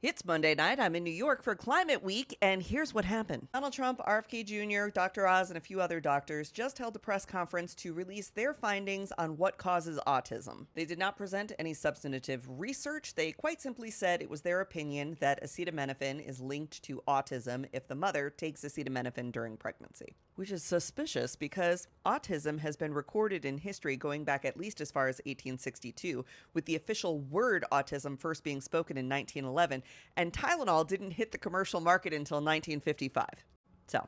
It's Monday night. I'm in New York for Climate Week, and here's what happened. Donald Trump, RFK Jr., Dr. Oz, and a few other doctors just held a press conference to release their findings on what causes autism. They did not present any substantive research. They quite simply said it was their opinion that acetaminophen is linked to autism if the mother takes acetaminophen during pregnancy, which is suspicious because autism has been recorded in history going back at least as far as 1862, with the official word autism first being spoken in 1911, and Tylenol didn't hit the commercial market until 1955. So,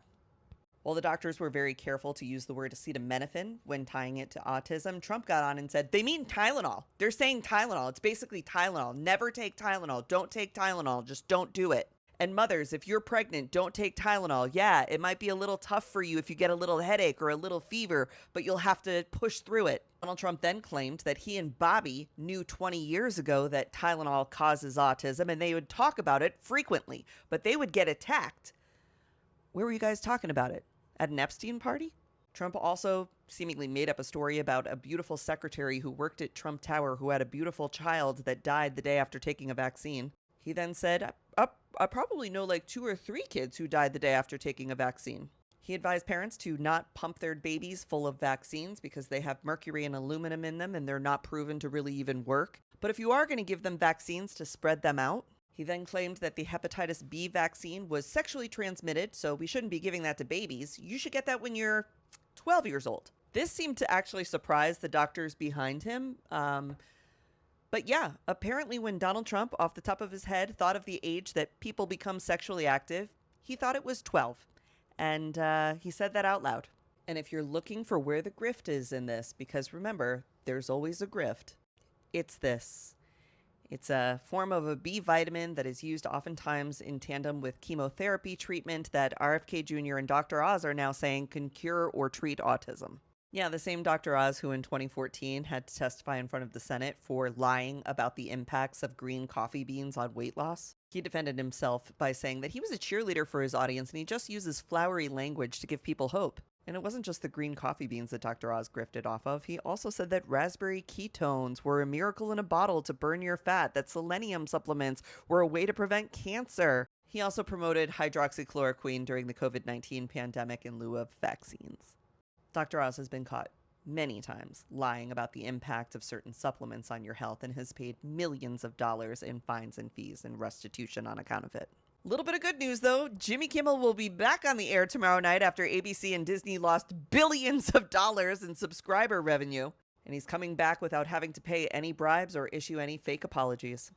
while the doctors were very careful to use the word acetaminophen when tying it to autism, Trump got on and said, they mean Tylenol. They're saying Tylenol. It's basically Tylenol. Never take Tylenol. Don't take Tylenol. Just don't do it. And mothers, if you're pregnant, don't take Tylenol. Yeah, it might be a little tough for you if you get a little headache or a little fever, but you'll have to push through it. Donald Trump then claimed that he and Bobby knew 20 years ago that Tylenol causes autism and they would talk about it frequently, but they would get attacked. Where were you guys talking about it? At an Epstein party? Trump also seemingly made up a story about a beautiful secretary who worked at Trump Tower who had a beautiful child that died the day after taking a vaccine. He then said, I probably know like 2 or 3 kids who died the day after taking a vaccine. He advised parents to not pump their babies full of vaccines because they have mercury and aluminum in them and they're not proven to really even work. But if you are going to give them vaccines to spread them out, he then claimed that the hepatitis B vaccine was sexually transmitted, so we shouldn't be giving that to babies. You should get that when you're 12 years old. This seemed to actually surprise the doctors behind him. But yeah, apparently when Donald Trump, off the top of his head, thought of the age that people become sexually active, he thought it was 12. And he said that out loud. And if you're looking for where the grift is in this, because remember, there's always a grift, it's this. It's a form of a B vitamin that is used oftentimes in tandem with chemotherapy treatment that RFK Jr. and Dr. Oz are now saying can cure or treat autism. Yeah, the same Dr. Oz who in 2014 had to testify in front of the Senate for lying about the impacts of green coffee beans on weight loss. He defended himself by saying that he was a cheerleader for his audience and he just uses flowery language to give people hope. And it wasn't just the green coffee beans that Dr. Oz grifted off of. He also said that raspberry ketones were a miracle in a bottle to burn your fat, that selenium supplements were a way to prevent cancer. He also promoted hydroxychloroquine during the COVID-19 pandemic in lieu of vaccines. Dr. Oz has been caught many times lying about the impact of certain supplements on your health and has paid millions of dollars in fines and fees and restitution on account of it. Little bit of good news though, Jimmy Kimmel will be back on the air tomorrow night after ABC and Disney lost billions of dollars in subscriber revenue. And he's coming back without having to pay any bribes or issue any fake apologies.